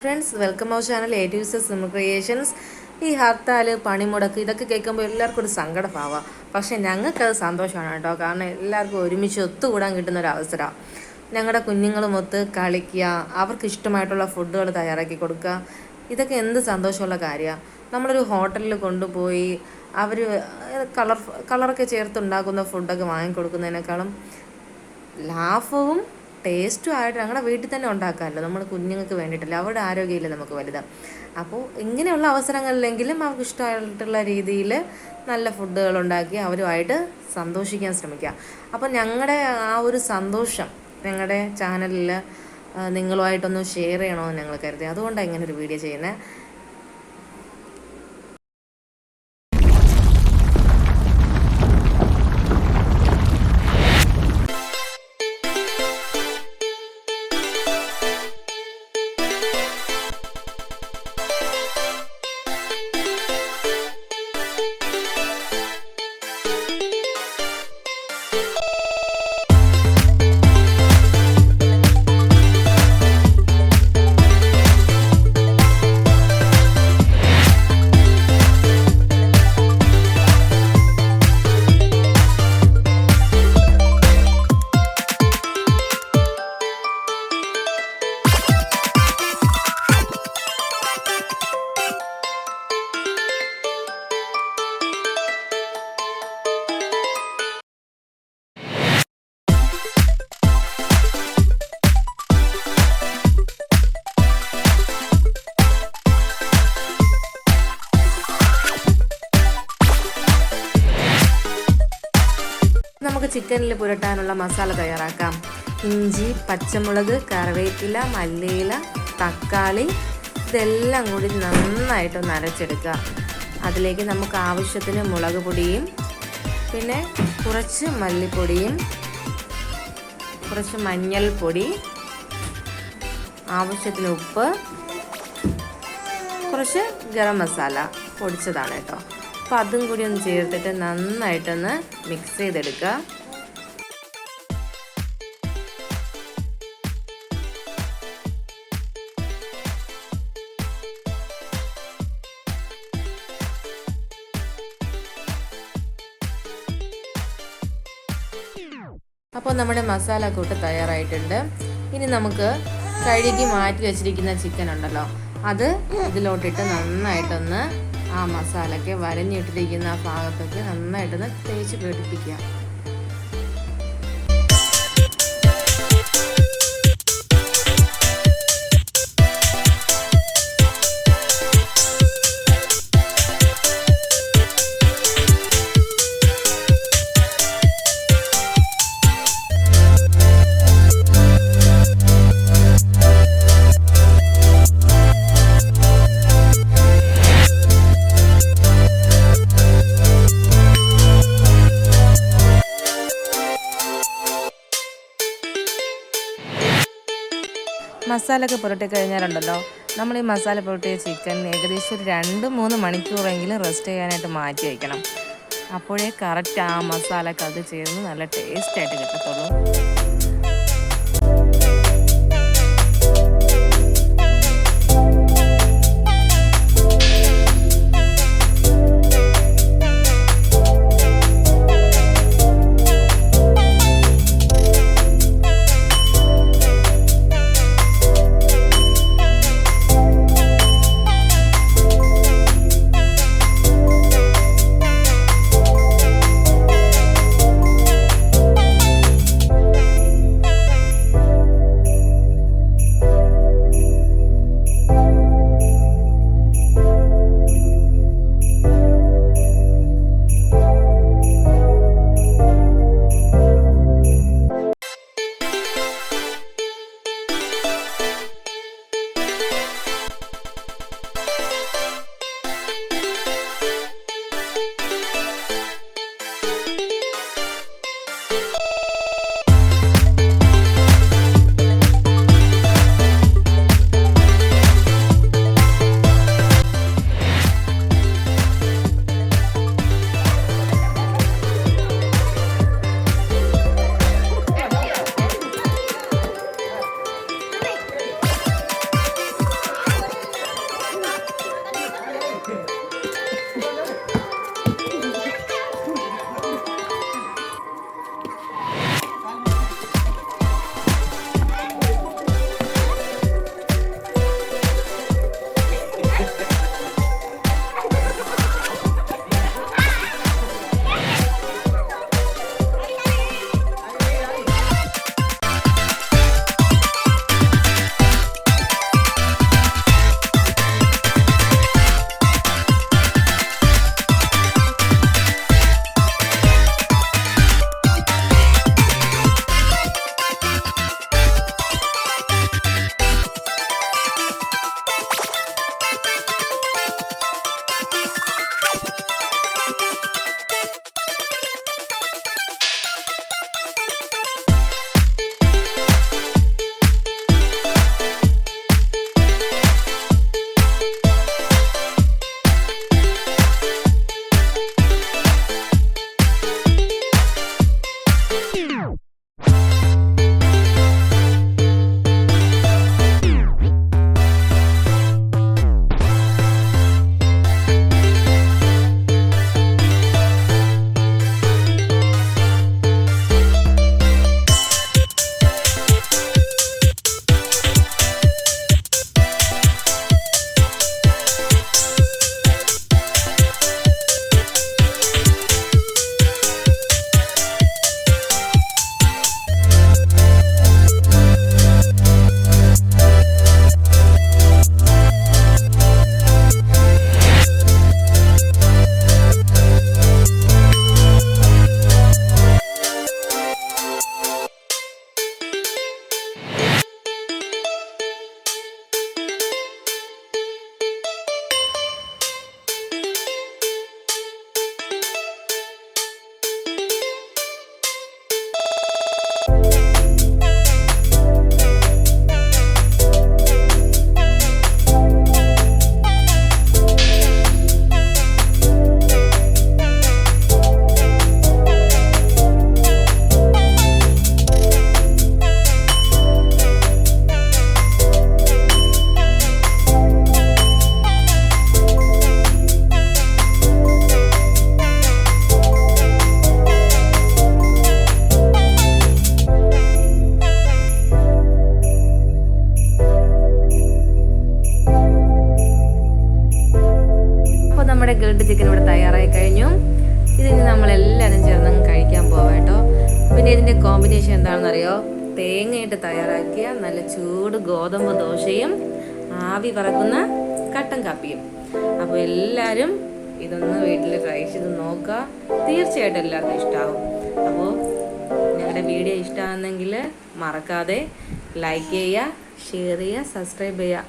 Friends welcome our channel A to Z's creations. ഈ ഹർത്താൽ പണിമുടക്ക് ഇതൊക്കെ കേൾക്കുമ്പോൾ എല്ലാവർക്കും ഒരു സങ്കടഭാവമാണ്. പക്ഷേ ഞങ്ങൾക്കത് സന്തോഷമാണ് കേട്ടോ. കാരണം എല്ലാവർക്കും ഒരുമിച്ച് ഒത്തുകൂടാൻ കിട്ടുന്ന ഒരു അവസരമാണ്. ഞങ്ങളുടെ കുഞ്ഞുങ്ങളുമൊത്ത് കളിക്കുക, അവർക്ക് ഇഷ്ടമായിട്ടുള്ള ഫുഡുകൾ തയ്യാറാക്കി കൊടുക്കുക. ഇതൊക്കെ എന്ത് സന്തോഷമുള്ള കാര്യമാണ്. നമ്മളൊരു ഹോട്ടലിൽ കൊണ്ടുപോയി അവർ കളറൊക്കെ ചേർത്തുണ്ടാക്കുന്ന ഫുഡൊക്കെ വാങ്ങിക്കൊടുക്കുന്നതിനേക്കാളും ലാഭവും ടേസ്റ്റും ആയിട്ട് ഞങ്ങളുടെ വീട്ടിൽ തന്നെ ഉണ്ടാക്കാമല്ലോ. നമ്മൾ കുഞ്ഞുങ്ങൾക്ക് വേണ്ടിയിട്ടല്ല, അവരുടെ ആരോഗ്യമില്ല നമുക്ക് വലുതാണ്. അപ്പോൾ ഇങ്ങനെയുള്ള അവസരങ്ങളിലെങ്കിലും അവർക്ക് ഇഷ്ടമായിട്ടുള്ള രീതിയിൽ നല്ല ഫുഡുകൾ ഉണ്ടാക്കി അവരുമായിട്ട് സന്തോഷിക്കാൻ ശ്രമിക്കുക. അപ്പോൾ ഞങ്ങളുടെ ആ ഒരു സന്തോഷം ഞങ്ങളുടെ ചാനലിൽ നിങ്ങളുമായിട്ടൊന്ന് ഷെയർ ചെയ്യണമെന്ന് ഞങ്ങൾ കരുതി. അതുകൊണ്ടാണ് ഇങ്ങനെ ഒരു വീഡിയോ ചെയ്യുന്നത്. നമുക്ക് ചിക്കനിൽ പുരട്ടാനുള്ള മസാല തയ്യാറാക്കാം. ഇഞ്ചി, പച്ചമുളക്, കറിവേപ്പില, മല്ലിയില, തക്കാളി ഇതെല്ലാം കൂടി നന്നായിട്ടൊന്ന് അരച്ചെടുക്കുക. അതിലേക്ക് നമുക്ക് ആവശ്യത്തിന് മുളക് പൊടിയും പിന്നെ കുറച്ച് മല്ലിപ്പൊടിയും കുറച്ച് മഞ്ഞൾപ്പൊടി, ആവശ്യത്തിന് ഉപ്പ്, കുറച്ച് ഗരം മസാല പൊടിച്ചതാണ് കേട്ടോ. അപ്പോൾ അതും കൂടി ഒന്ന് ചേർത്തിട്ട് നന്നായിട്ടൊന്ന് മിക്സ് ചെയ്തെടുക്കുക. അപ്പോൾ നമ്മുടെ മസാല കൂട്ട് തയ്യാറായിട്ടുണ്ട്. ഇനി നമുക്ക് കഴുകി മാറ്റി വെച്ചിരിക്കുന്ന ചിക്കൻ ഉണ്ടല്ലോ, അത് ഇതിലോട്ടിട്ട് നന്നായിട്ടൊന്ന് ആ മസാലയ്ക്ക് വരഞ്ഞിട്ടിരിക്കുന്ന ആ ഭാഗത്തൊക്കെ നന്നായിട്ടൊന്ന് തേച്ച് പിടിപ്പിക്കുക. മസാല ഒക്കെ പുരട്ടി കഴിഞ്ഞാലുണ്ടല്ലോ, നമ്മൾ ഈ മസാല പുരട്ടിയ ചിക്കൻ ഏകദേശം ഒരു 2-3 മണിക്കൂറെങ്കിലും റെസ്റ്റ് ചെയ്യാനായിട്ട് മാറ്റി വയ്ക്കണം. അപ്പോഴേ കറക്റ്റ് ആ മസാലയൊക്കെ അത് ചേർന്ന് നല്ല ടേസ്റ്റായിട്ട് കിട്ടത്തുള്ളൂ. ബട്ടർ ചിക്കൻ ഇവിടെ തയ്യാറായി കഴിഞ്ഞു. ഇതിന് നമ്മളെല്ലാവരും ചേർന്ന് കഴിക്കാൻ പോവാം കേട്ടോ. പിന്നെ ഇതിൻ്റെ കോമ്പിനേഷൻ എന്താണെന്നറിയോ? തേങ്ങയിട്ട് തയ്യാറാക്കിയ നല്ല ചൂട് ഗോതമ്പ് ദോശയും ആവി പറക്കുന്ന കട്ടൻ കാപ്പിയും. അപ്പോൾ എല്ലാവരും ഇതൊന്ന് വീട്ടിൽ ട്രൈ ചെയ്ത് നോക്കുക. തീർച്ചയായിട്ടും എല്ലാവർക്കും ഇഷ്ടമാവും. അപ്പോൾ ഞങ്ങളുടെ വീഡിയോ ഇഷ്ടമാണെന്നെങ്കിൽ മറക്കാതെ ലൈക്ക് ചെയ്യുക, ഷെയർ ചെയ്യുക, സബ്സ്ക്രൈബ് ചെയ്യുക.